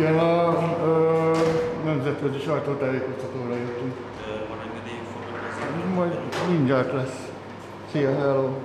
Igen, a nemzetközi sajtótájékoztatóra jöttünk. Van engedélyünk fotózni? Majd mindjárt lesz. Szia, hello!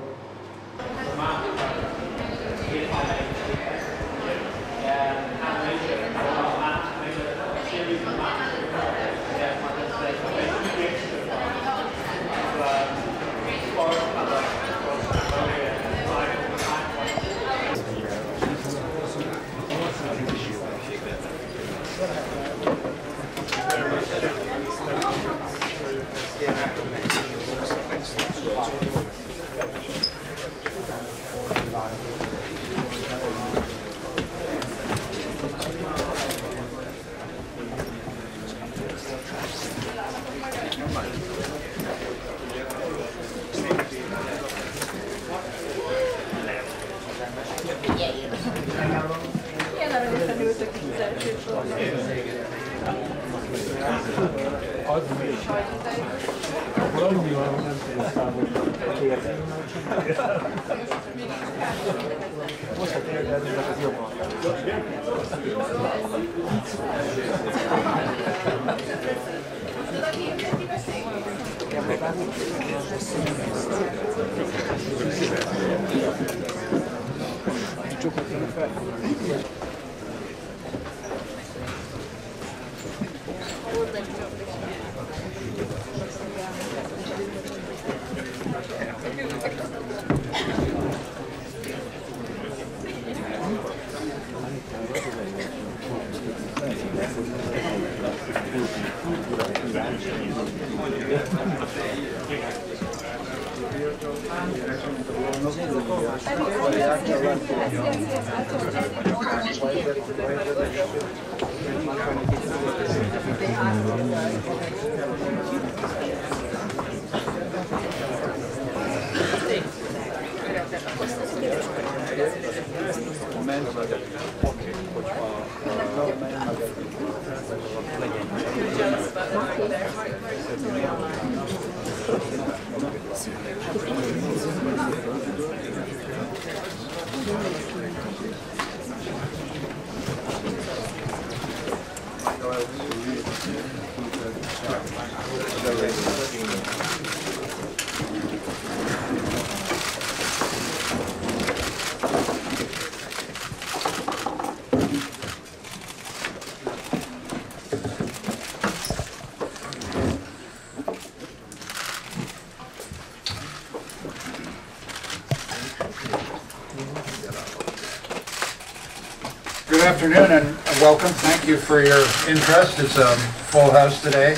Good afternoon and welcome. Thank you for your interest. It's a full house today.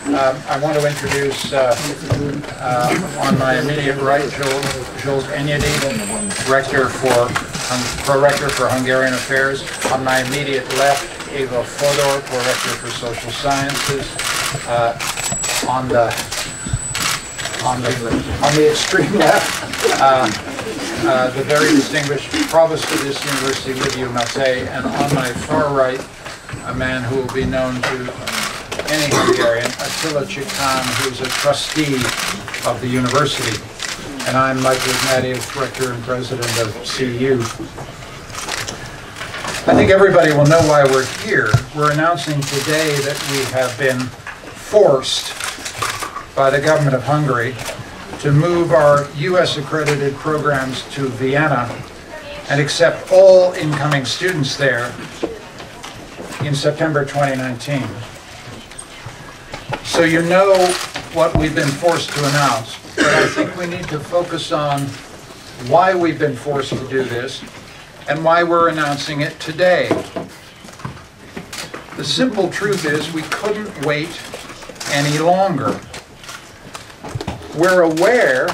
I want to introduce on my immediate right Jules Enyedi, Pro-Rector for Hungarian Affairs. On my immediate left, Eva Fodor, Pro-Rector for Social Sciences. On the extreme left, the very distinguished provost of this university, Liviu Matei, and on my far right, a man who will be known to any Hungarian, Attila Csikan, who's a trustee of the university. And I'm Michael Ignatieff, Rector and President of CEU. I think everybody will know why we're here. We're announcing today that we have been forced by the government of Hungary to move our U.S. accredited programs to Vienna and accept all incoming students there in September 2019. So you know what we've been forced to announce, but I think we need to focus on why we've been forced to do this and why we're announcing it today. The simple truth is we couldn't wait any longer. We're aware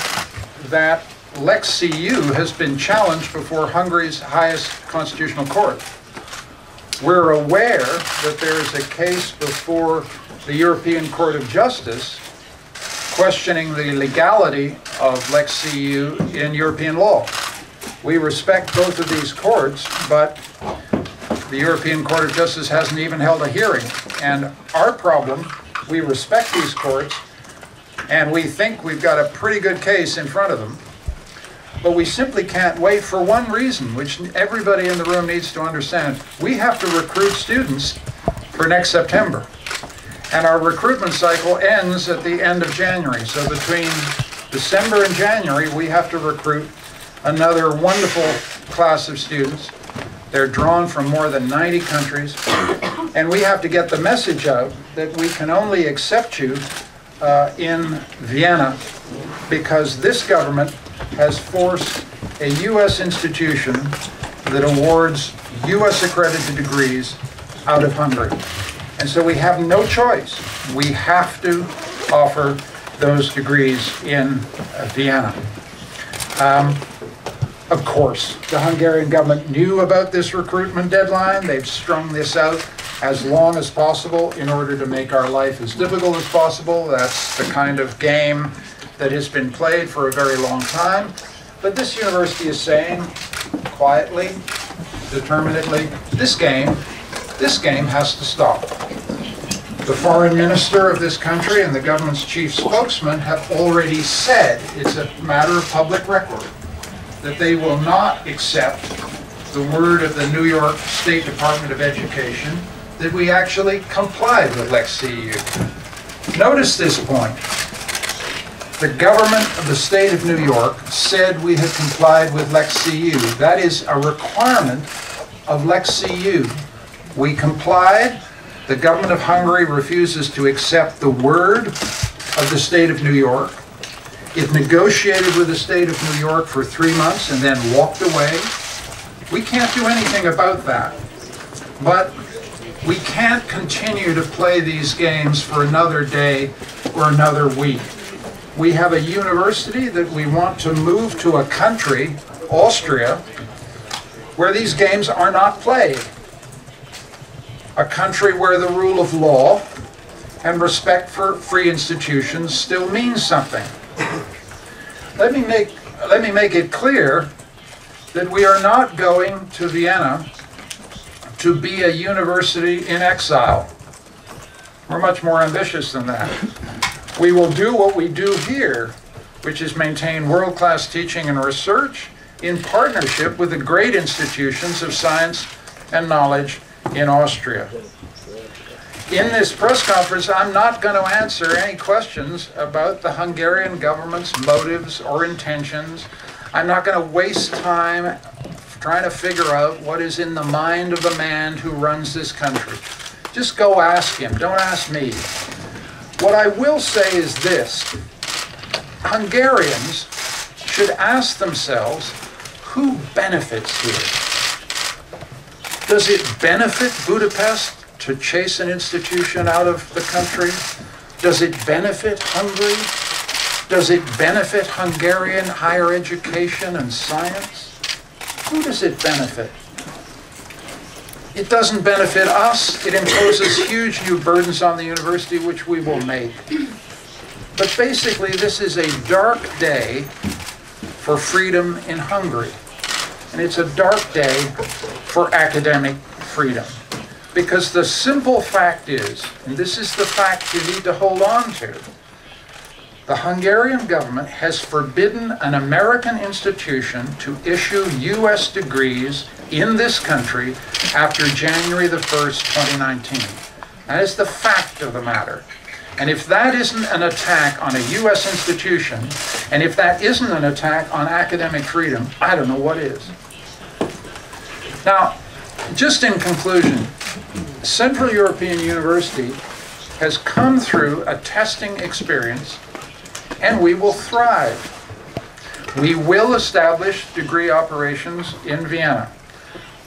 that Lex CEU has been challenged before Hungary's highest constitutional court. We're aware that there is a case before the European Court of Justice questioning the legality of Lex CEU in European law. We respect both of these courts, but the European Court of Justice hasn't even held a hearing. And our problem, we respect these courts, and we think we've got a pretty good case in front of them. But we simply can't wait for one reason, which everybody in the room needs to understand. We have to recruit students for next September. And our recruitment cycle ends at the end of January. So between December and January, we have to recruit another wonderful class of students. They're drawn from more than 90 countries. And we have to get the message out that we can only accept you in Vienna because this government has forced a U.S. institution that awards U.S. accredited degrees out of Hungary. And so we have no choice. We have to offer those degrees in Vienna. Of course, the Hungarian government knew about this recruitment deadline. They've strung this out as long as possible in order to make our life as difficult as possible. That's the kind of game that has been played for a very long time. But this university is saying, quietly, determinedly, this game has to stop. The foreign minister of this country and the government's chief spokesman have already said, it's a matter of public record, that they will not accept the word of the New York State Department of Education that we actually complied with Lex CEU. Notice this point. The government of the state of New York said we had complied with Lex CEU. That is a requirement of Lex CEU. We complied. The government of Hungary refuses to accept the word of the state of New York. It negotiated with the state of New York for 3 months and then walked away. We can't do anything about that. But we can't continue to play these games for another day or another week. We have a university that we want to move to a country, Austria, where these games are not played. A country where the rule of law and respect for free institutions still means something. Let me make it clear that we are not going to Vienna to be a university in exile. We're much more ambitious than that. We will do what we do here, which is maintain world-class teaching and research in partnership with the great institutions of science and knowledge in Austria. In this press conference, I'm not going to answer any questions about the Hungarian government's motives or intentions. I'm not going to waste time trying to figure out what is in the mind of the man who runs this country. Just go ask him. Don't ask me. What I will say is this. Hungarians should ask themselves, who benefits here? Does it benefit Budapest to chase an institution out of the country? Does it benefit Hungary? Does it benefit Hungarian higher education and science? Who does it benefit? It doesn't benefit us. It imposes huge new burdens on the university, which we will make. But basically, this is a dark day for freedom in Hungary. And it's a dark day for academic freedom. Because the simple fact is, and this is the fact you need to hold on to, the Hungarian government has forbidden an American institution to issue U.S. degrees in this country after January the 1st, 2019. That is the fact of the matter. And if that isn't an attack on a U.S. institution, and if that isn't an attack on academic freedom, I don't know what is. Now, just in conclusion, Central European University has come through a testing experience, and we will thrive. We will establish degree operations in Vienna.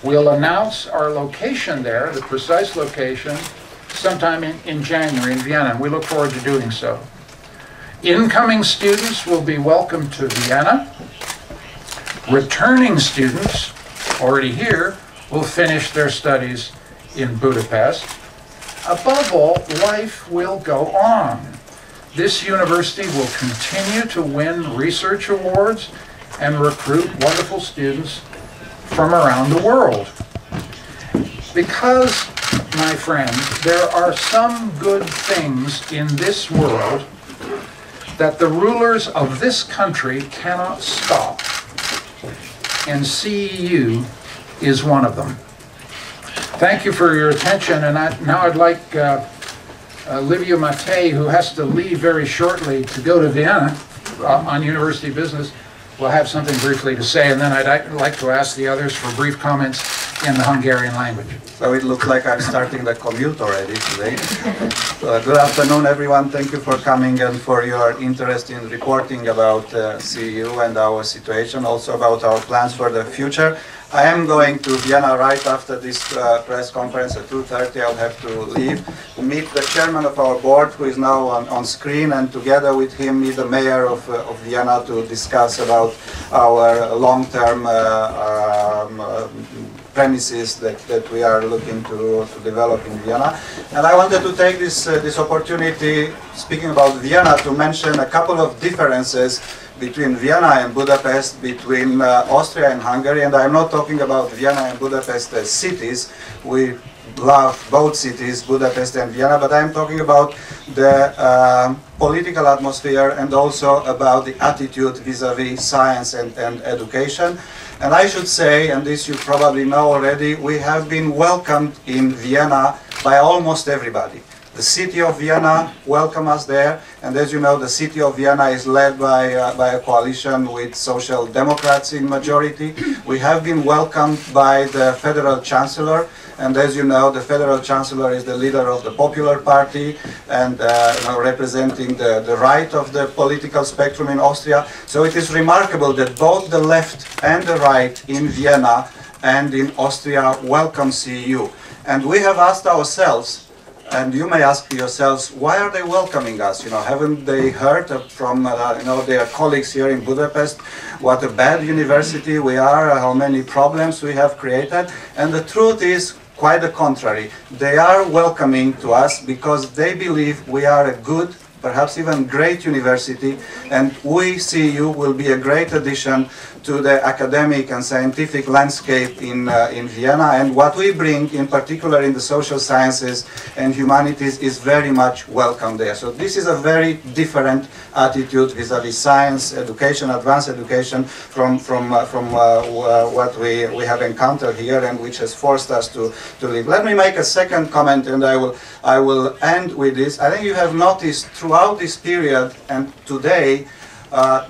We'll announce our location there, the precise location, sometime in January in Vienna, and we look forward to doing so. Incoming students will be welcome to Vienna. Returning students, already here, will finish their studies in Budapest. Above all, life will go on. This university will continue to win research awards and recruit wonderful students from around the world. Because, my friends, there are some good things in this world that the rulers of this country cannot stop. and CEU is one of them. Thank you for your attention, and now I'd like Livia Matei, who has to leave very shortly to go to Vienna on university business, will have something briefly to say, and then I'd like to ask the others for brief comments in the Hungarian language. So it looks like I'm starting the commute already today. Good afternoon, everyone. Thank you for coming and for your interest in reporting about CEU and our situation, also about our plans for the future. I am going to Vienna right after this press conference at 2:30. I'll have to leave, meet the chairman of our board, who is now on screen, and together with him meet the mayor of Vienna to discuss about our long-term premises that we are looking to develop in Vienna. And I wanted to take this opportunity, speaking about Vienna, to mention a couple of differences between Vienna and Budapest, between Austria and Hungary. And I'm not talking about Vienna and Budapest as cities. We love both cities, Budapest and Vienna, but I'm talking about the political atmosphere and also about the attitude vis-à-vis science and education. And I should say, and this you probably know already, we have been welcomed in Vienna by almost everybody. The city of Vienna welcomed us there, and as you know, the city of Vienna is led by a coalition with Social Democrats in majority. We have been welcomed by the Federal Chancellor, and as you know, the Federal Chancellor is the leader of the Popular Party and representing the right of the political spectrum in Austria. So it is remarkable that both the left and the right in Vienna and in Austria welcome CEU. And we have asked ourselves, and you may ask yourselves, why are they welcoming us? Haven't they heard from their colleagues here in Budapest what a bad university we are, how many problems we have created? And the truth is quite the contrary. They are welcoming to us because they believe we are a good, perhaps even great university, and we, CEU, will be a great addition to the academic and scientific landscape in Vienna, and what we bring, in particular in the social sciences and humanities, is very much welcome there. So this is a very different attitude vis-à-vis science, education, advanced education from what we have encountered here and which has forced us to leave. Let me make a second comment, and I will end with this. I think you have noticed throughout this period and today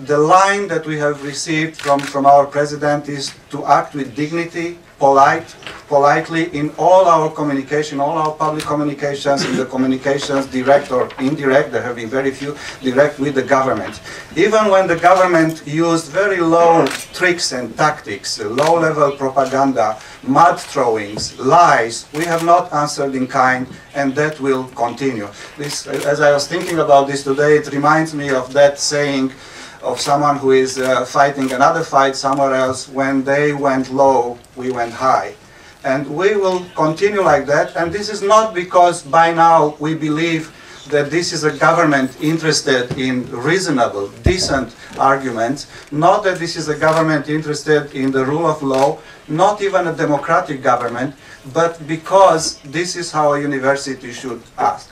the line that we have received from our president is to act with dignity, politely in all our communication, all our public communications, in the communications, direct or indirect. There have been very few direct with the government. Even when the government used very low tricks and tactics, low-level propaganda, mud throwings, lies, we have not answered in kind, and that will continue. This, as I was thinking about this today, it reminds me of that saying of someone who is fighting another fight somewhere else: when they went low, we went high. And we will continue like that, and this is not because by now we believe that this is a government interested in reasonable, decent arguments, not that this is a government interested in the rule of law, not even a democratic government, but because this is how a university should ask.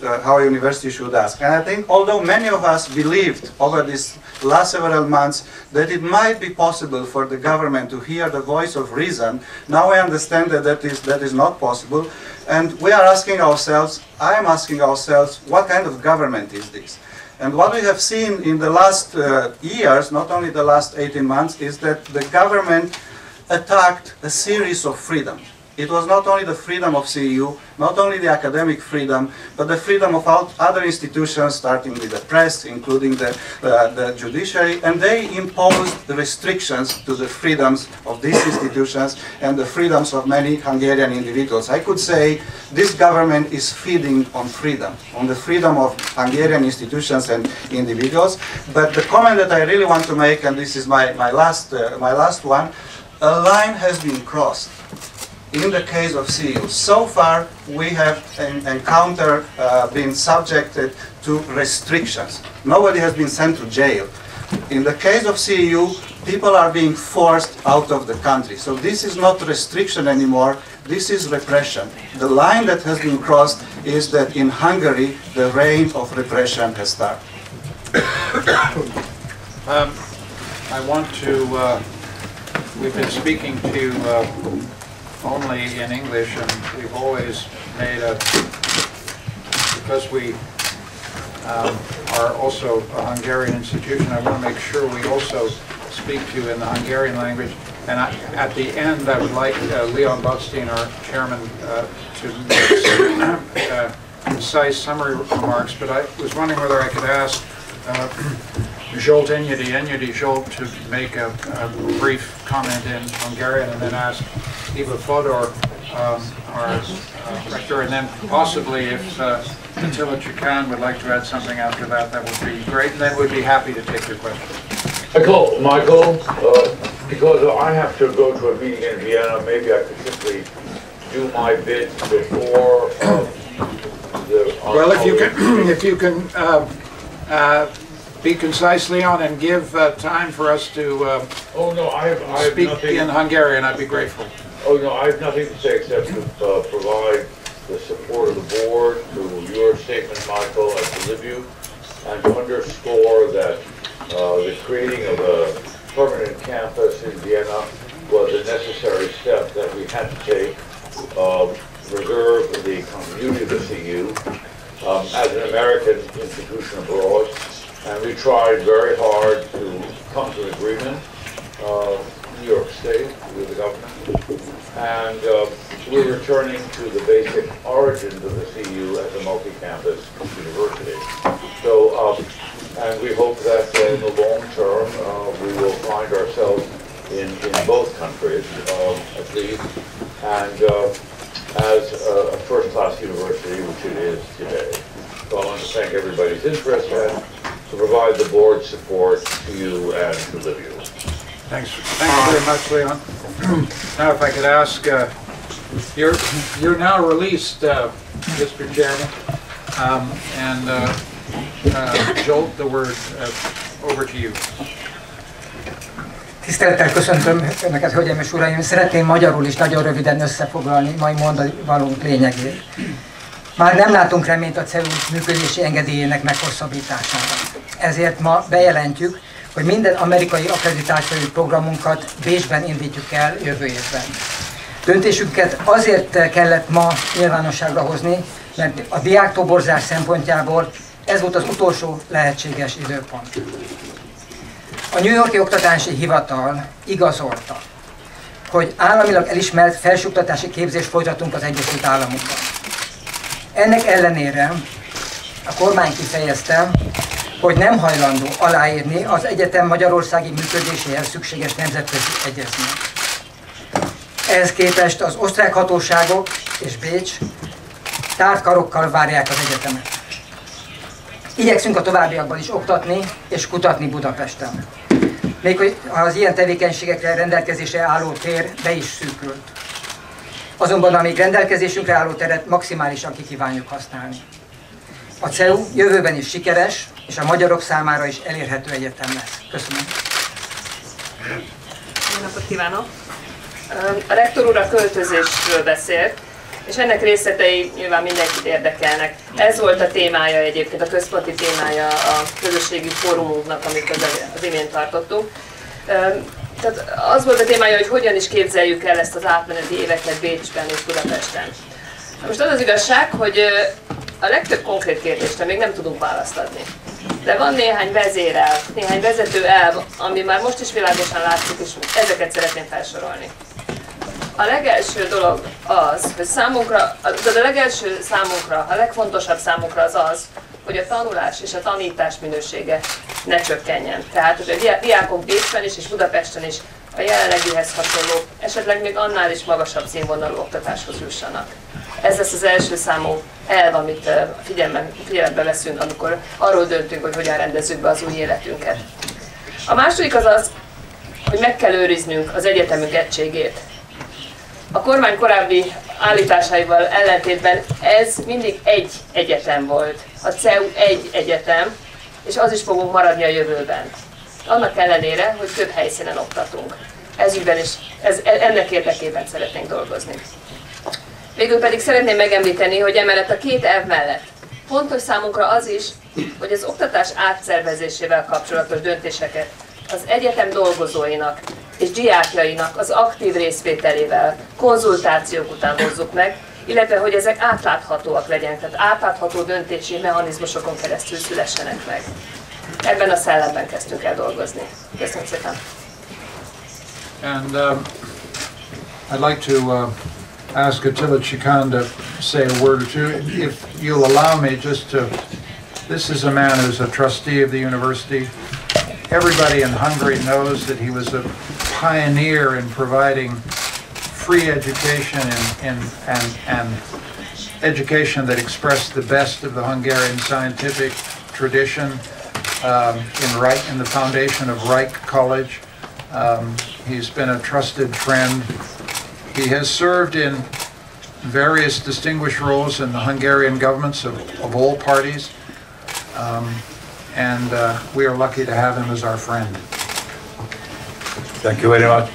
How a university should ask. And I think although many of us believed over these last several months that it might be possible for the government to hear the voice of reason, now I understand that that is not possible. And we are asking ourselves, I am asking ourselves, what kind of government is this? And what we have seen in the last years, not only the last 18 months, is that the government attacked a series of freedoms. It was not only the freedom of CEU, not only the academic freedom, but the freedom of other institutions, starting with the press, including the judiciary, and they imposed the restrictions to the freedoms of these institutions and the freedoms of many Hungarian individuals. I could say this government is feeding on freedom, on the freedom of Hungarian institutions and individuals. But the comment that I really want to make, and this is my last one, a line has been crossed. In the case of CEU, so far we have been subjected to restrictions. Nobody has been sent to jail. In the case of CEU, people are being forced out of the country. So this is not restriction anymore, this is repression. The line that has been crossed is that in Hungary, the reign of repression has started. I want to we've been speaking to only in English, and we've always made because we are also a Hungarian institution, I want to make sure we also speak to you in the Hungarian language. And at the end, I would like Leon Botstein, our chairman, to make some concise summary remarks. But I was wondering whether I could ask Zsolt Enyedi Zsolt to make a brief comment in Hungarian, and then ask Eva Fodor, our rector, and then possibly if Attila Csikan would like to add something after that, that would be great, and then we'd be happy to take your questions. Michael, because I have to go to a meeting in Vienna, maybe I could simply do my bit before the... Well, if you can be concise, Leon, and give time for us to speak in Hungarian, I'd be grateful. Oh, no, I have nothing to say except to provide the support of the board to your statement, Michael, and to Liviu, and to underscore that the creating of a permanent campus in Vienna was a necessary step that we had to take, preserve the continuity of the CEU as an American institution abroad, and we tried very hard to come to an agreement, New York State, with the government, and we're returning to the basic origins of the CEU as a multi-campus university. So, and we hope that in the long term we will find ourselves in both countries, at least, and as a first-class university, which it is today. So I want to thank everybody's interest and to provide the board's support to you and to Liviu. Thanks. Thank you very much, Leon. Now, if I could ask, you're now released, Mr. Chairman, and Zsolt, the word over to you. Tisztelettel köszöntöm Önöket, hölgyeim és uraim! Szeretném magyarul is nagyon röviden összefoglalni mai mondani valónk lényegét. Már nem látunk reményt a CEU működési engedélyének meghosszabbítására. Ezért ma bejelentjük, hogy minden amerikai akkreditációi programunkat Bécsben indítjuk el jövő évben. Döntésünket azért kellett ma nyilvánosságra hozni, mert a diáktoborzás szempontjából ez volt az utolsó lehetséges időpont. A New York-i Oktatási Hivatal igazolta, hogy államilag elismert felsőoktatási képzést folytatunk az Egyesült Államokban. Ennek ellenére a kormány kifejezte, hogy nem hajlandó aláírni az egyetem magyarországi működéséhez szükséges nemzetközi egyezményt. Ehhez képest az osztrák hatóságok és Bécs tárt karokkal várják az egyetemet. Igyekszünk a továbbiakban is oktatni és kutatni Budapesten. Még hogy az ilyen tevékenységekre rendelkezésre álló tér be is szűkült. Azonban a még rendelkezésünkre álló teret maximálisan ki kívánjuk használni. A CEU jövőben is sikeres, és a magyarok számára is elérhető egyetem lesz. Köszönöm. Jó napot kívánok! A rektor úr a költözésről beszélt, és ennek részletei nyilván mindenkit érdekelnek. Ez volt a témája egyébként, a központi témája a közösségi fórumunknak, amit az imént tartottunk. Tehát az volt a témája, hogy hogyan is képzeljük el ezt az átmeneti éveket Bécsben és Budapesten. Most az az igazság, hogy a legtöbb konkrét kérdésre még nem tudunk választ adni. De van néhány vezérelv, néhány vezető elv, ami már most is világosan látszik, és ezeket szeretném felsorolni. A legelső dolog az, hogy számunkra, a legfontosabb számunkra az az, hogy a tanulás és a tanítás minősége ne csökkenjen. Tehát, hogy a diákok Bécsben is és Budapesten is a jelenlegihez hasonló, esetleg még annál is magasabb színvonalú oktatáshoz jussanak. Ez lesz az első számú elv, amit figyelembe veszünk, amikor arról döntünk, hogy hogyan rendezzük be az új életünket. A második az az, hogy meg kell őriznünk az egyetemünk egységét. A kormány korábbi állításaival ellentétben ez mindig egy egyetem volt. A CEU egy egyetem, és az is fogunk maradni a jövőben. Annak ellenére, hogy több helyszínen oktatunk. Ezügyben is, ennek érdekében szeretnénk dolgozni. Végül pedig szeretném megemlíteni, hogy emellett a két elv mellett fontos számunkra az is, hogy az oktatás átszervezésével kapcsolatos döntéseket az egyetem dolgozóinak és diákjainak az aktív részvételével, konzultációk után hozzuk meg, illetve hogy ezek átláthatóak legyenek, tehát átlátható döntési mechanizmusokon keresztül szülessenek meg. Ebben a szellemben kezdtünk el dolgozni. Köszönöm szépen! And I'd like to ask Attila Chikan to say a word or two. If you'll allow me just to, this is a man who's a trustee of the university. Everybody in Hungary knows that he was a pioneer in providing free education and education that expressed the best of the Hungarian scientific tradition in the foundation of Reich College. He's been a trusted friend. He has served in various distinguished roles in the Hungarian governments of all parties, and we are lucky to have him as our friend. Thank you very much.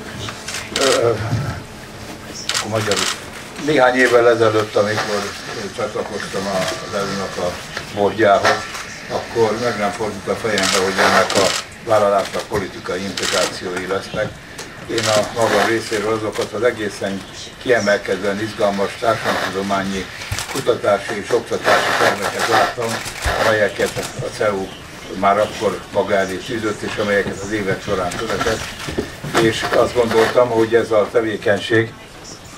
Néhány évvel ezelőtt, amikor csatlakoztam az EU-nak a bordjához, akkor meg nem fordult a fejembe, hogy ennek a vállalásnak politikai integrációi lesznek. Én a magam részéről azokat az egészen kiemelkedően izgalmas társadalomtudományi kutatási és oktatási terveket láttam, amelyeket a CEU már akkor maga elé tűzött, és amelyeket az évek során követett. És azt gondoltam, hogy ez a tevékenység,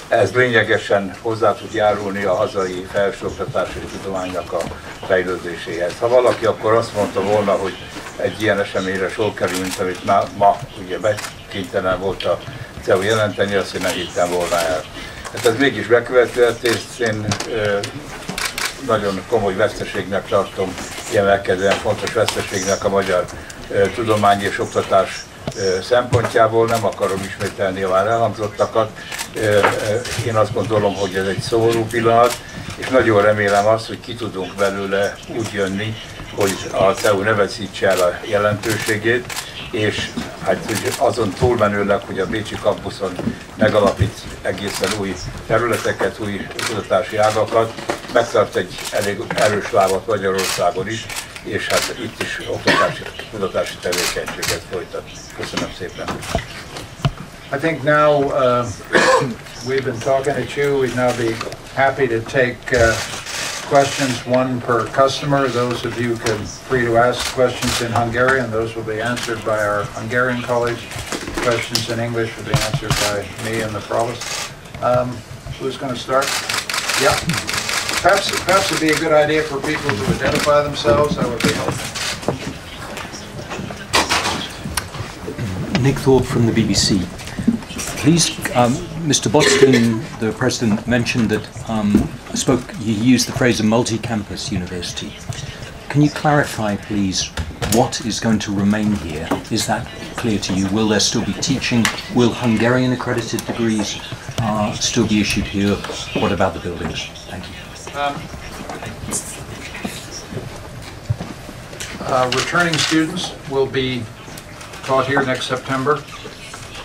ez lényegesen hozzá tud járulni a hazai felsőoktatási tudománynak a fejlődéséhez. Ha valaki akkor azt mondta volna, hogy egy ilyen eseményre sor kerül, mint amit ma ugye kénytelen volt a CEU jelenteni, azt én nem hittem volna el. Hát ez mégis bekövetkezett, és én nagyon komoly veszteségnek tartom, kiemelkedően fontos veszteségnek a magyar tudomány és oktatás szempontjából. Nem akarom ismételni a már elhangzottakat. Én azt gondolom, hogy ez egy szomorú pillanat, és nagyon remélem azt, hogy ki tudunk belőle úgy jönni, hogy a CEU ne veszítse el a jelentőségét, és hát azon túlmenőleg, hogy a bécsi kampuszon megalapít egészen új területeket, új kutatási ágakat, megtart egy elég erős lábat Magyarországon is, és hát itt is kutatási tevékenységet folytat. Köszönöm szépen. I think now we've been talking at you. We'd now be happy to take questions, one per customer. Those of you can free to ask questions in Hungarian. Those will be answered by our Hungarian college. Questions in English will be answered by me and the provost. Who's going to start? Yeah. Perhaps it'd be a good idea for people to identify themselves. That would be helpful. Nick Thorpe from the BBC. Please, Mr. Botstein, the President, mentioned that he used the phrase a multi-campus university. Can you clarify, please, what is going to remain here? Is that clear to you? Will there still be teaching? Will Hungarian accredited degrees still be issued here? What about the buildings? Thank you. Returning students will be taught here next September.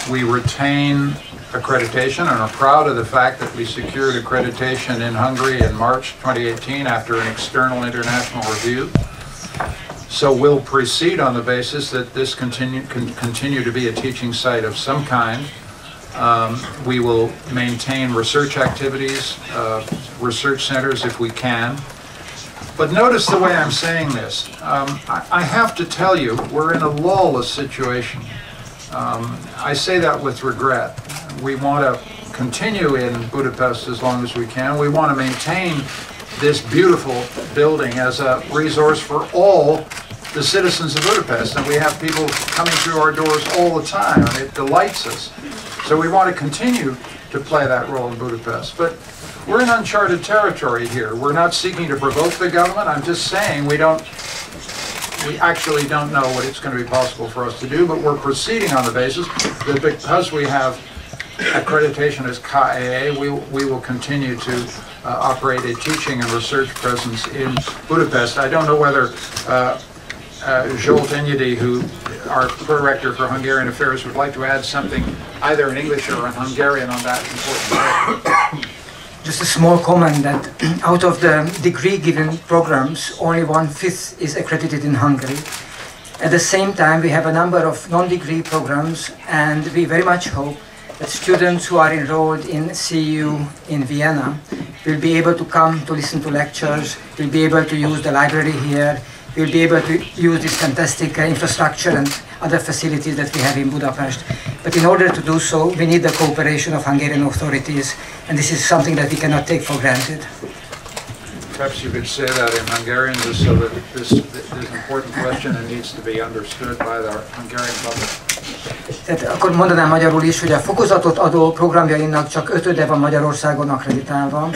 We retain accreditation and are proud of the fact that we secured accreditation in Hungary in March 2018 after an external international review. So we'll proceed on the basis that this can continue to be a teaching site of some kind. We will maintain research activities, research centers if we can. But notice the way I'm saying this. I have to tell you, we're in a lawless situation. I say that with regret. We want to continue in Budapest as long as we can. We want to maintain this beautiful building as a resource for all the citizens of Budapest, and we have people coming through our doors all the time, and it delights us. So we want to continue to play that role in Budapest. But we're in uncharted territory here. We're not seeking to provoke the government. I'm just saying we actually don't know what it's going to be possible for us to do, but we're proceeding on the basis that because we have accreditation as KEA, we will continue to operate a teaching and research presence in Budapest. I don't know whether Zsolt Enyedi, who our Director for Hungarian Affairs, would like to add something either in English or in Hungarian on that important topic. Just a small comment that out of the degree-given programs, only 1/5 is accredited in Hungary. At the same time, we have a number of non-degree programs, and we very much hope that students who are enrolled in CEU in Vienna will be able to come to listen to lectures, will be able to use the library here, will be able to use this fantastic infrastructure and other facilities that we have in Budapest. But in order to do so, we need the cooperation of Hungarian authorities, and this is something that we cannot take for granted. Perhaps you could say that in Hungarian, just so that this important question and needs to be understood by the Hungarian public. Tehát akkor mondanám magyarul is, hogy a fokozatot adó programjainak csak 5-öde van Magyarországon akkreditálva.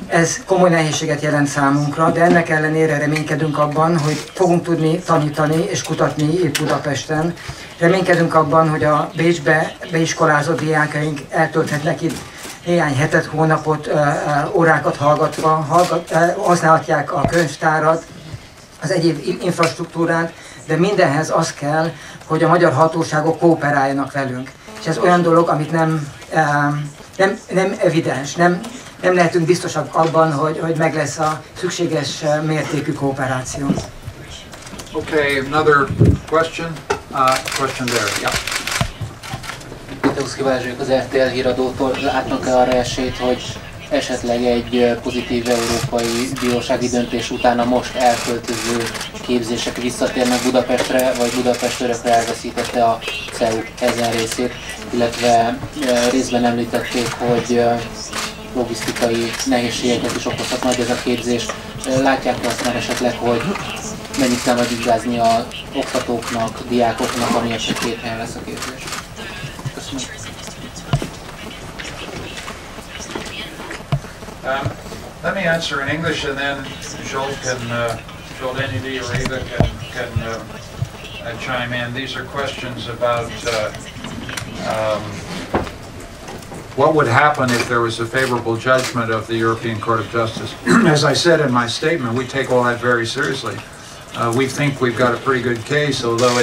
Ez komoly nehézséget jelent számunkra, de ennek ellenére reménykedünk abban, hogy fogunk tudni tanítani és kutatni itt Budapesten. Reménykedünk abban, hogy a Bécsbe beiskolázott diákaink eltölthetnek itt néhány hetet, hónapot, órákat hallgatva, használhatják a könyvtárat, az egyéb infrastruktúrát, de mindenhez az kell, hogy a magyar hatóságok kooperáljanak velünk. És ez olyan dolog, amit nem evidens, nem lehetünk biztosak abban, hogy meg lesz a szükséges mértékű kooperáció. Okay, another question. Question there. Yeah. Az RTL híradótól látnak-e arra esélyt, hogy esetleg egy pozitív európai bírósági döntés után a most elköltöző képzések visszatérnek Budapestre, vagy Budapest örökre elveszítette a CEU ezen részét, illetve részben említették, hogy logisztikai nehézségeket is okozhat majd ez a képzés. Látják azt már esetleg, hogy mennyit kell majd igzázni az oktatóknak, diákoknak, ami esetleg 2 helyen lesz a képzés? Köszönöm. Let me answer in English, and then Joel Denny or Eva can chime in. These are questions about what would happen if there was a favorable judgment of the European Court of Justice. As I said in my statement, we take all that very seriously. We think we've got a pretty good case, although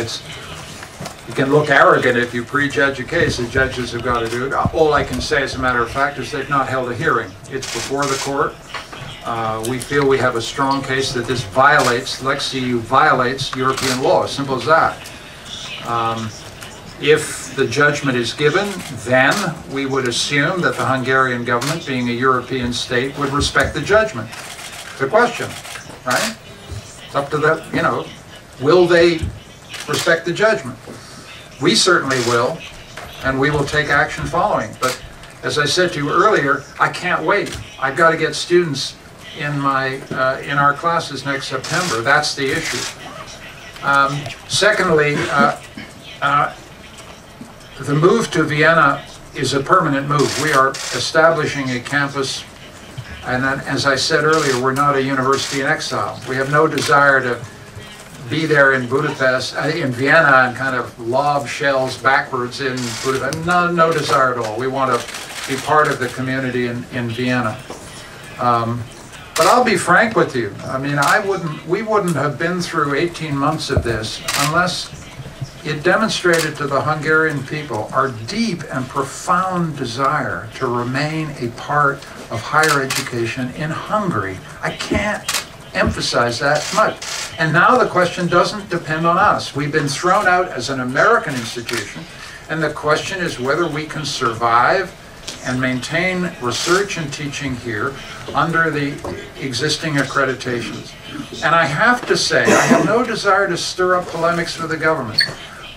you can look arrogant if you prejudge a case. The judges have got to do it. All I can say, as a matter of fact, is they've not held a hearing. It's before the court. We feel we have a strong case that this violates, Lex CEU violates European law. Simple as that. If the judgment is given, then we would assume that the Hungarian government, being a European state, would respect the judgment. The question, right? It's up to them, will they respect the judgment? We certainly will, and we will take action following. But as I said to you earlier, I can't wait. I've got to get students in our classes next September. That's the issue. Secondly, the move to Vienna is a permanent move. We are establishing a campus, and as I said earlier, we're not a university in exile. We have no desire to be there in Budapest, in Vienna, and kind of lob shells backwards in Budapest. No desire at all. We want to be part of the community in Vienna. But I'll be frank with you. I mean, we wouldn't have been through 18 months of this unless it demonstrated to the Hungarian people our deep and profound desire to remain a part of higher education in Hungary. I can't emphasize that much. And now the question doesn't depend on us. We've been thrown out as an American institution, and the question is whether we can survive and maintain research and teaching here under the existing accreditations. And I have to say, I have no desire to stir up polemics with the government,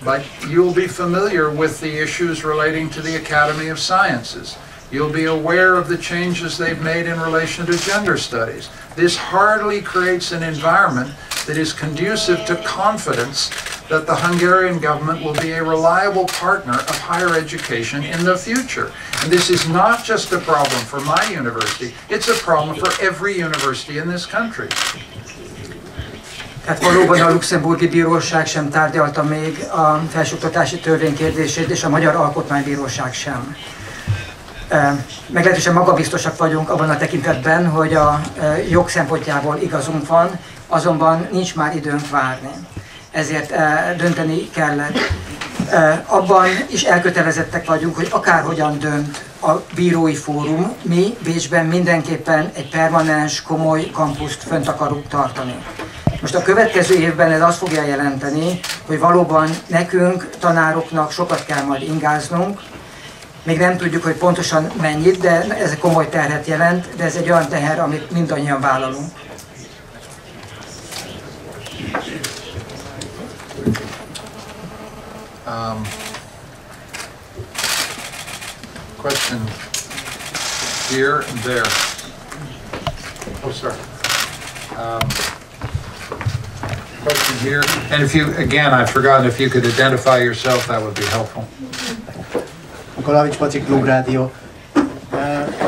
but you'll be familiar with the issues relating to the Academy of Sciences. You'll be aware of the changes they've made in relation to gender studies. This hardly creates an environment that is conducive to confidence that the Hungarian government will be a reliable partner of higher education in the future. And this is not just a problem for my university, it's a problem for every university in this country. Tehát valóban a luxemburgi bíróság sem tárgyalta még a felsőoktatási törvény kérdését, és a Magyar Alkotmánybíróság sem. Meglehetősen magabiztosak vagyunk abban a tekintetben, hogy a jog szempontjából igazunk van, azonban nincs már időnk várni. Ezért dönteni kellett. Abban is elkötelezettek vagyunk, hogy akárhogyan dönt a bírói fórum, mi Bécsben mindenképpen egy permanens, komoly kampuszt fönt akarunk tartani. Most a következő évben ez azt fogja jelenteni, hogy valóban nekünk, tanároknak sokat kell majd ingáznunk. Még nem tudjuk, hogy pontosan mennyit, de ez komoly terhet jelent, de ez egy olyan teher, amit mindannyian vállalunk. Question here and there. Oh, sorry. Question here. And if you, again, I've forgotten, if you could identify yourself, that would be helpful. Golavics Patrik, Klubrádió.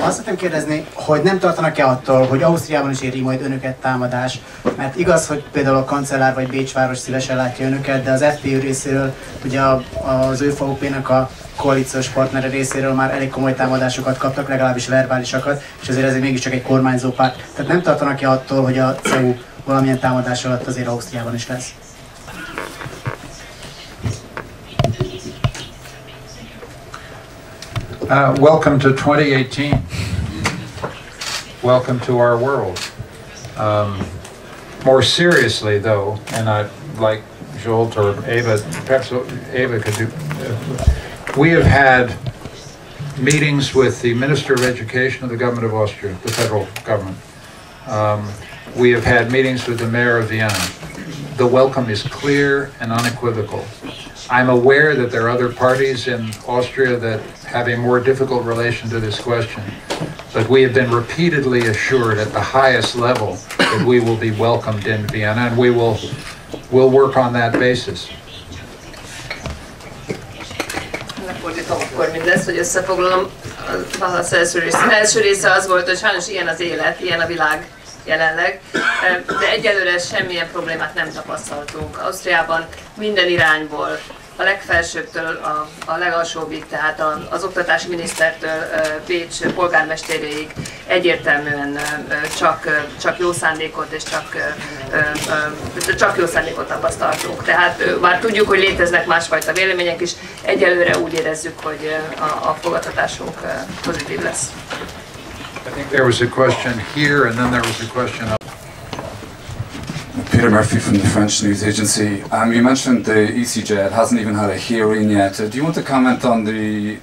Azt szeretném kérdezni, hogy nem tartanak-e attól, hogy Ausztriában is éri majd önöket támadás? Mert igaz, hogy például a kancellár vagy Bécs város szívesen látja önöket, de az FPÖ részéről, ugye az ÖVP-nek a koalíciós partnere részéről már elég komoly támadásokat kaptak, legalábbis verbálisakat, és azért ez mégiscsak egy kormányzó párt. Tehát nem tartanak-e attól, hogy a CEU valamilyen támadás alatt azért Ausztriában is lesz? Welcome to 2018. Welcome to our world. More seriously, though, and I'd like Zsolt or Eva, perhaps Eva could do. We have had meetings with the Minister of Education of the Government of Austria, the federal government. We have had meetings with the Mayor of Vienna. The welcome is clear and unequivocal. I'm aware that there are other parties in Austria that have a more difficult relation to this question, but we have been repeatedly assured at the highest level that we will be welcomed in Vienna, and we'll work on that basis. Lefordítom akkor mindezt, hogy összefoglalom. Az első része az volt, hogy sajnos ilyen az élet, ilyen a világ jelenleg, de egyelőre semmilyen problémát nem tapasztaltunk. Ausztriában minden irányból, a legfelsőbbtől a legalsóbbig, tehát az oktatási minisztertől Bécs polgármesteréig egyértelműen csak jó szándékot és csak jó szándékot tapasztaltunk. Tehát bár tudjuk, hogy léteznek másfajta vélemények is, egyelőre úgy érezzük, hogy a fogadtatásunk pozitív lesz. I think there was a question here, and then there was a question up. Peter Murphy from the French news agency. You mentioned the ECJ. It hasn't even had a hearing yet. Do you want to comment on the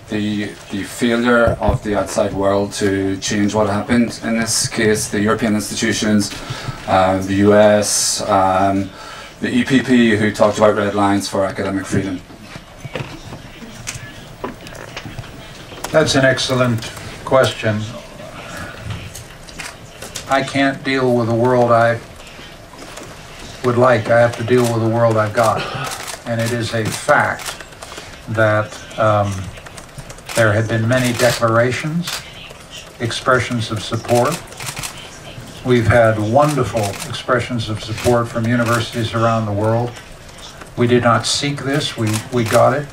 failure of the outside world to change what happened in this case? The European institutions, the US, the EPP, who talked about red lines for academic freedom. That's an excellent question. I can't deal with the world I would like. I have to deal with the world I've got. And it is a fact that there have been many declarations, expressions of support. We've had wonderful expressions of support from universities around the world. We did not seek this, we got it.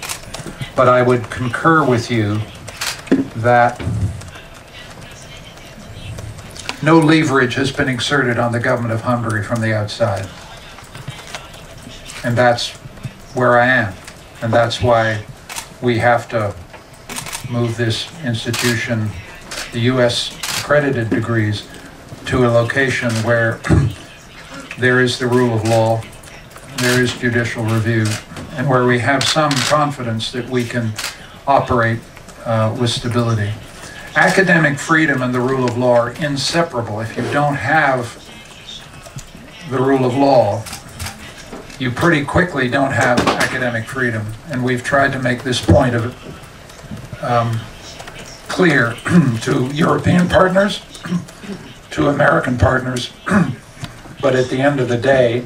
But I would concur with you that no leverage has been exerted on the government of Hungary from the outside. And that's where I am. And that's why we have to move this institution, the US accredited degrees, to a location where there is the rule of law, there is judicial review, and where we have some confidence that we can operate with stability. Academic freedom and the rule of law are inseparable. If you don't have the rule of law, you pretty quickly don't have academic freedom. And we've tried to make this point of clear to European partners, to American partners, but at the end of the day,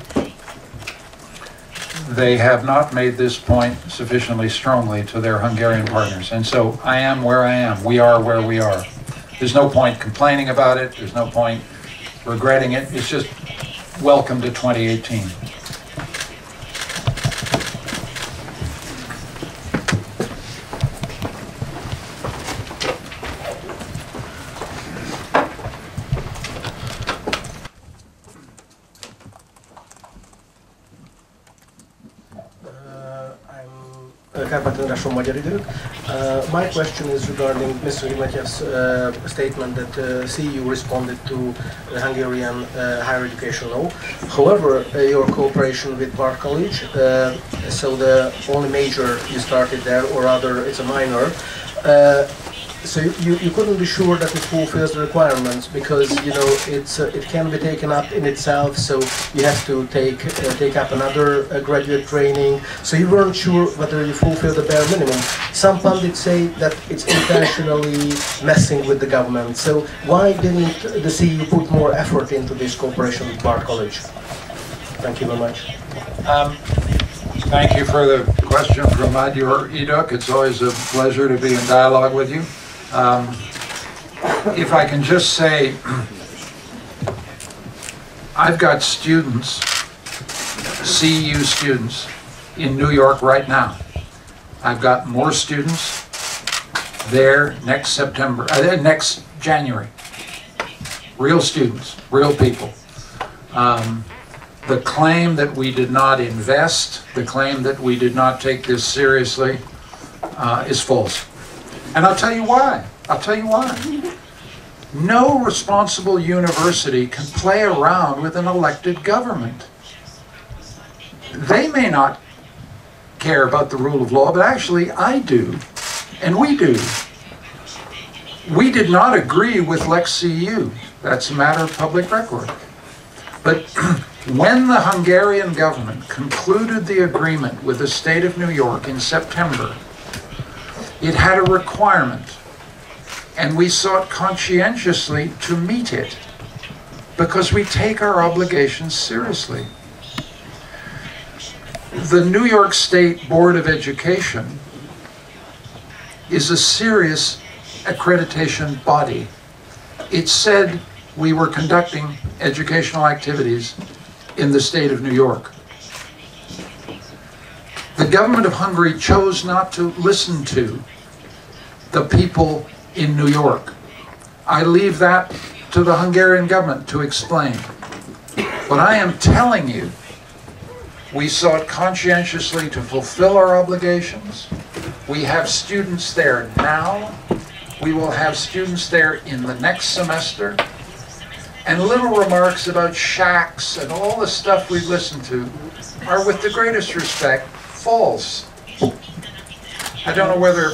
they have not made this point sufficiently strongly to their Hungarian partners. And so I am where I am. We are where we are. There's no point complaining about it. There's no point regretting it. It's just welcome to 2018. Kárpát-Andráson, Magyar Idők. My question is regarding Mr. Ignatiev's statement that CEU responded to the Hungarian higher education law. However, your cooperation with Bard College, so the only major you started there, or rather it's a minor, so you couldn't be sure that it fulfills the requirements, because you know it can be taken up in itself. So you have to take up another graduate training. So you weren't sure whether you fulfill the bare minimum. Some pundits say that it's intentionally messing with the government. So why didn't the CEU put more effort into this cooperation with Bard College? Thank you very much. Thank you for the question from Magyar Idok. It's always a pleasure to be in dialogue with you. If I can just say, I've got students, CEU students, in New York right now. I've got more students there next January. Real students, real people. The claim that we did not invest, the claim that we did not take this seriously, is false. And I'll tell you why. I'll tell you why. No responsible university can play around with an elected government. They may not care about the rule of law, but actually I do, and we do. We did not agree with Lex CEU. That's a matter of public record. But when the Hungarian government concluded the agreement with the state of New York in September, it had a requirement, and we sought conscientiously to meet it, because we take our obligations seriously. The New York State Board of Education is a serious accreditation body. It said we were conducting educational activities in the state of New York. The government of Hungary chose not to listen to the people in New York. I leave that to the Hungarian government to explain. But I am telling you, we sought conscientiously to fulfill our obligations. We have students there now. We will have students there in the next semester. And little remarks about shacks and all the stuff we've listened to are, with the greatest respect, false. I don't know whether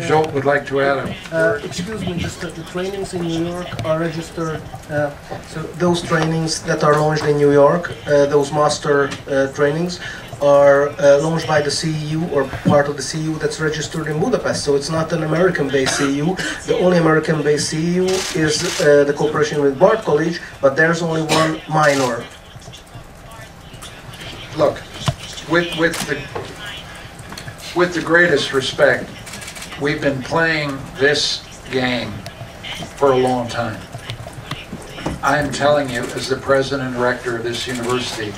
Jolt would like to add a excuse me, just the trainings in New York are registered. So those trainings that are launched in New York, those master trainings, are launched by the CEU or part of the CEU that's registered in Budapest. So it's not an American-based CEU. The only American-based CEU is the cooperation with Bard College, but there's only one minor. Look, with the greatest respect, we've been playing this game for a long time. I am telling you, as the president and director of this university,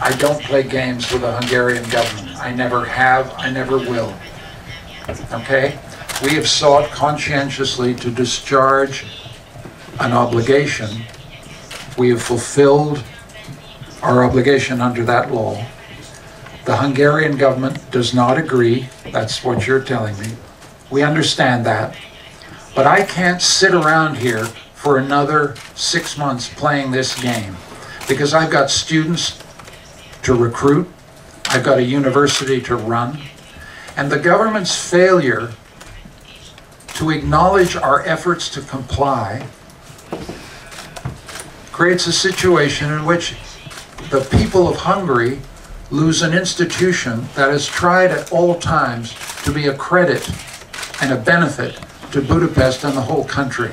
I don't play games with the Hungarian government. I never have, I never will. Okay? We have sought conscientiously to discharge an obligation. We have fulfilled our obligation under that law. The Hungarian government does not agree. That's what you're telling me. We understand that. But I can't sit around here for another 6 months playing this game, because I've got students to recruit, I've got a university to run, and the government's failure to acknowledge our efforts to comply creates a situation in which the people of Hungary lose an institution that has tried at all times to be a credit and a benefit to Budapest and the whole country.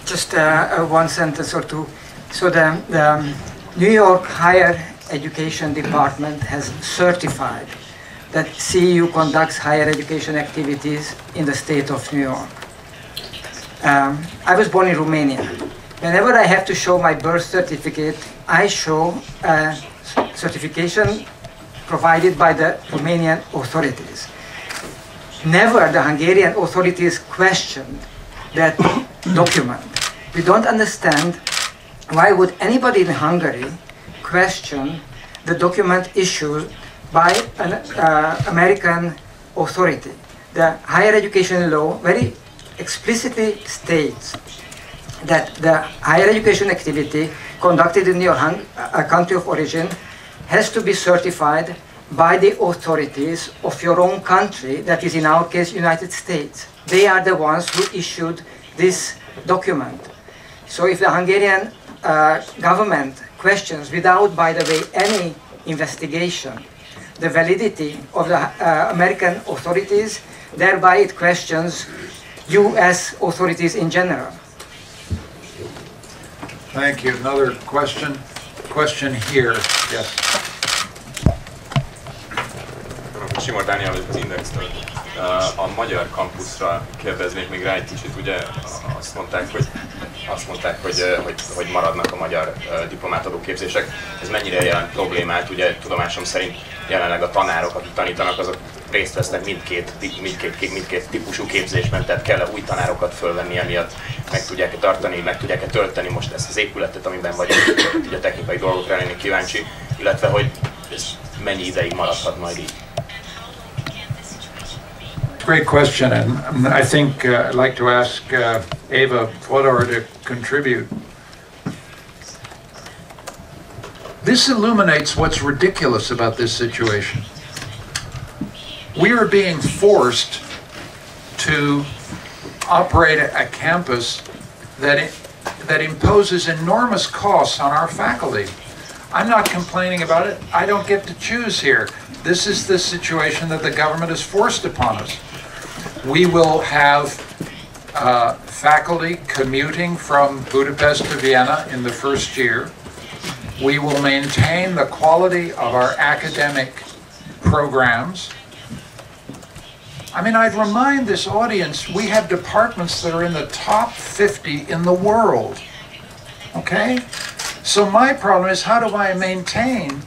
Just one sentence or two. So the New York Higher Education Department has certified that CEU conducts higher education activities in the state of New York. I was born in Romania. Whenever I have to show my birth certificate, I show a certification provided by the Romanian authorities. Never the Hungarian authorities questioned that document. We don't understand why would anybody in Hungary question the document issued by an American authority? The higher education law very explicitly states that the higher education activity conducted in your country of origin has to be certified by the authorities of your own country, that is in our case United States. They are the ones who issued this document. So if the Hungarian government questions, without, by the way, any investigation, the validity of the American authorities, thereby it questions US authorities in general. Thank you. Another question? Question here. Yes. Simor Dániel az Indextől. A magyar kampuszra kérdeznék még rá egy kicsit, ugye azt mondták, hogy maradnak a magyar diplomátadó képzések. Ez mennyire jelent problémát? Ugye tudomásom szerint jelenleg a tanárok, akik tanítanak, azok részt vesznek mindkét típusú képzésben, tehát kell új tanárokat fölvenni, emiatt meg tudják-e tartani, meg tudják-e tölteni most ezt az épületet, amiben vagyunk, ugye technikai dolgokra lennék kíváncsi, illetve hogy ez mennyi ideig maradhat majd így. Great question, and I think I'd like to ask Eva Fodor to contribute. This illuminates what's ridiculous about this situation. We are being forced to operate a campus that imposes enormous costs on our faculty. I'm not complaining about it. I don't get to choose here. This is the situation that the government has forced upon us. We will have faculty commuting from Budapest to Vienna in the first year. We will maintain the quality of our academic programs. I mean, I'd remind this audience, we have departments that are in the top 50 in the world. Okay? So my problem is, how do I maintain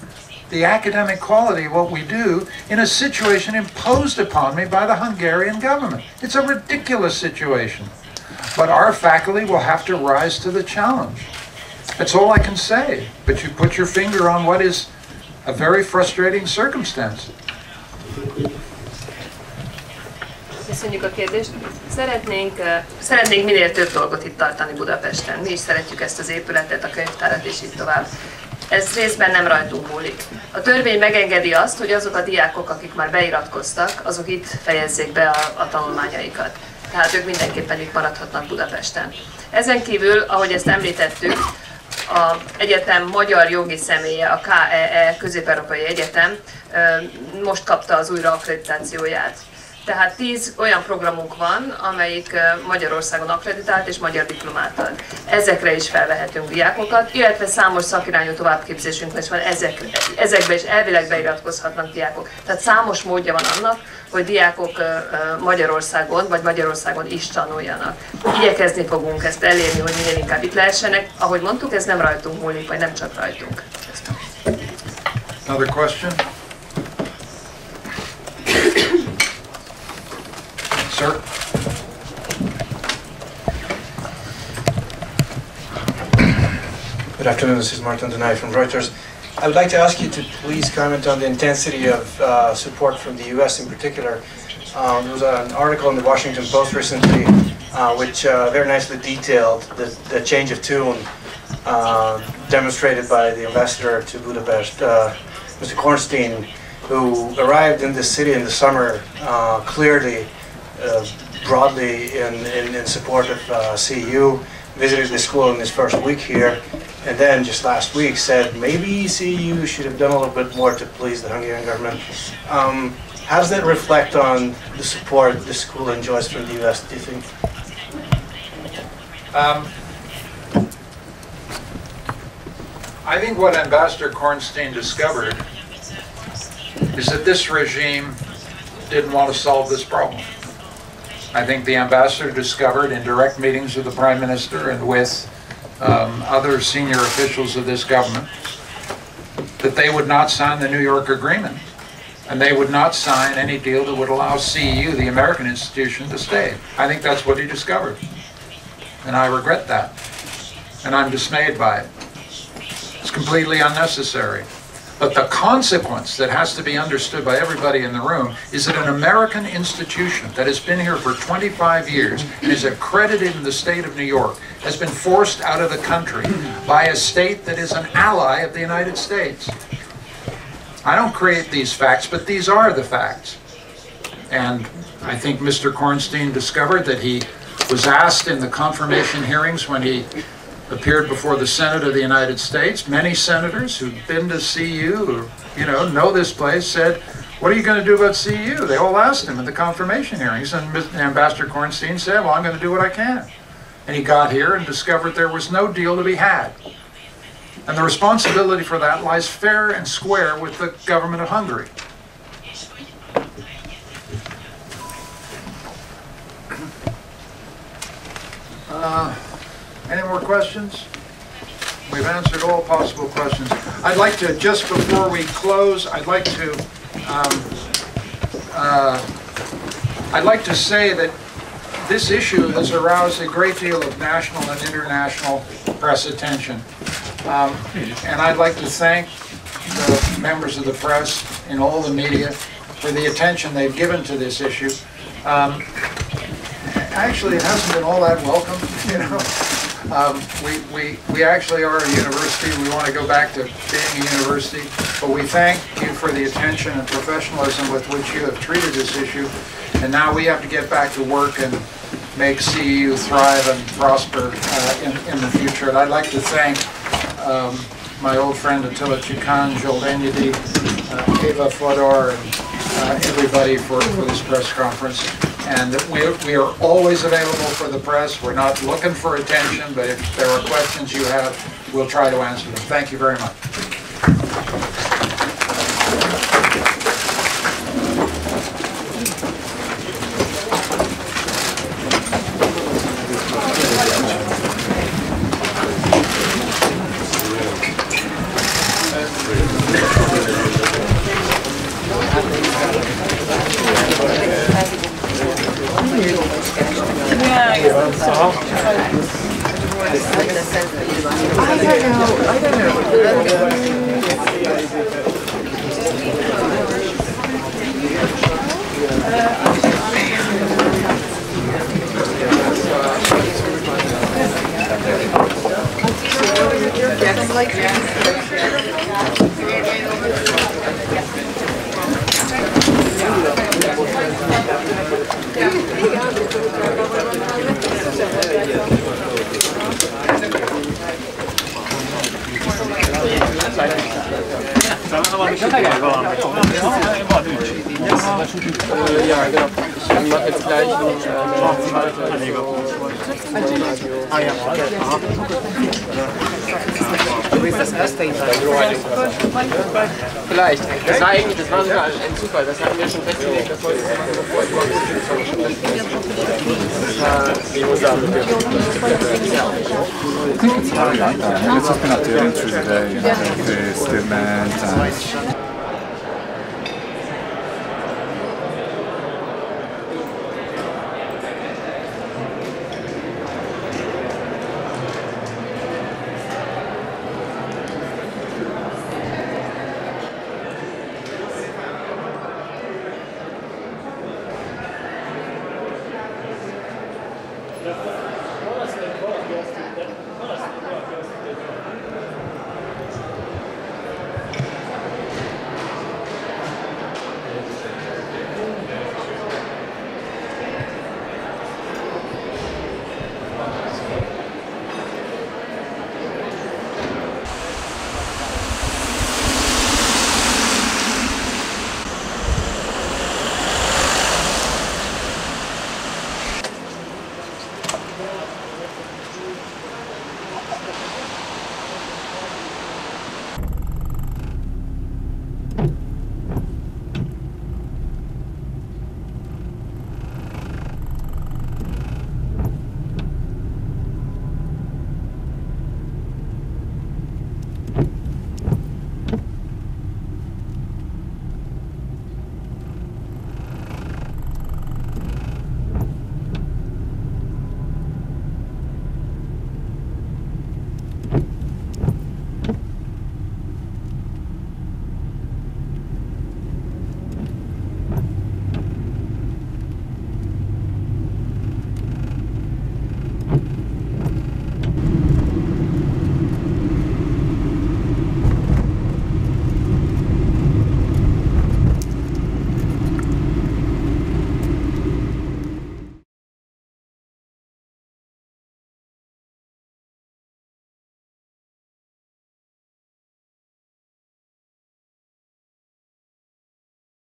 the academic quality of what we do in a situation imposed upon me by the Hungarian government? It's a ridiculous situation. But our faculty will have to rise to the challenge. That's all I can say. But you put your finger on what is a very frustrating circumstance. Köszönjük a kérdést. Szeretnénk minél több dolgot itt tartani Budapesten. Mi is szeretjük ezt az épületet, a könyvtárat és így tovább. Ez részben nem rajtunk múlik. A törvény megengedi azt, hogy azok a diákok, akik már beiratkoztak, azok itt fejezzék be a tanulmányaikat. Tehát ők mindenképpen itt maradhatnak Budapesten. Ezen kívül, ahogy ezt említettük, az egyetem magyar jogi személye, a KEE, Közép-Európai Egyetem most kapta az újra akkreditációját. Tehát 10 olyan programunk van, amelyik Magyarországon akkreditált és magyar diplomát ad. Ezekre is felvehetünk diákokat, illetve számos szakirányú továbbképzésünk is van, ezekbe is elvileg beiratkozhatnak diákok. Tehát számos módja van annak, hogy diákok Magyarországon, vagy Magyarországon is tanuljanak. Igyekezni fogunk ezt elérni, hogy minél inkább itt lehessenek. Ahogy mondtuk, ez nem rajtunk múlik, vagy nem csak rajtunk. Another question? Sir? Good afternoon, this is Martin Denay from Reuters. I would like to ask you to please comment on the intensity of support from the US in particular. There was an article in the Washington Post recently which very nicely detailed the change of tune demonstrated by the ambassador to Budapest, Mr. Kornstein, who arrived in this city in the summer clearly broadly in support of CEU, visited the school in his first week here, and then just last week said maybe CEU should have done a little bit more to please the Hungarian government. How does that reflect on the support the school enjoys from the US, do you think? I think what Ambassador Kornstein discovered is that this regime didn't want to solve this problem. I think the ambassador discovered in direct meetings with the Prime Minister and with other senior officials of this government that they would not sign the New York Agreement, and they would not sign any deal that would allow CEU, the American institution, to stay. I think that's what he discovered, and I regret that. and I'm dismayed by it. It's completely unnecessary. But the consequence that has to be understood by everybody in the room is that an American institution that has been here for 25 years and is accredited in the state of New York has been forced out of the country by a state that is an ally of the United States. I don't create these facts, but these are the facts. And I think Mr. Kornstein discovered that he was asked in the confirmation hearings when he appeared before the Senate of the United States. Many senators who've been to CEU, or, know this place, said, what are you going to do about CEU? They all asked him in the confirmation hearings, and Ambassador Kornstein said, well, I'm going to do what I can. And he got here and discovered there was no deal to be had. And the responsibility for that lies fair and square with the government of Hungary. Any more questions? We've answered all possible questions. I'd like to, just before we close, I'd like to say that this issue has aroused a great deal of national and international press attention. And I'd like to thank the members of the press and all the media for the attention they've given to this issue. Actually, it hasn't been all that welcome, We actually are a university. We want to go back to being a university. But we thank you for the attention and professionalism with which you have treated this issue. And now we have to get back to work and make CEU thrive and prosper in the future. And I'd like to thank my old friend Attila Chikan, Joel Enyedi, Eva Fodor, and everybody for this press conference. And we are always available for the press. We're not looking for attention, but if there are questions you have, we'll try to answer them. Thank you very much. Vielleicht. Das war sogar ein Zufall. Das hatten wir schon festgelegt. Das wollte I think it's very like that. It's just been up to the today, the statement.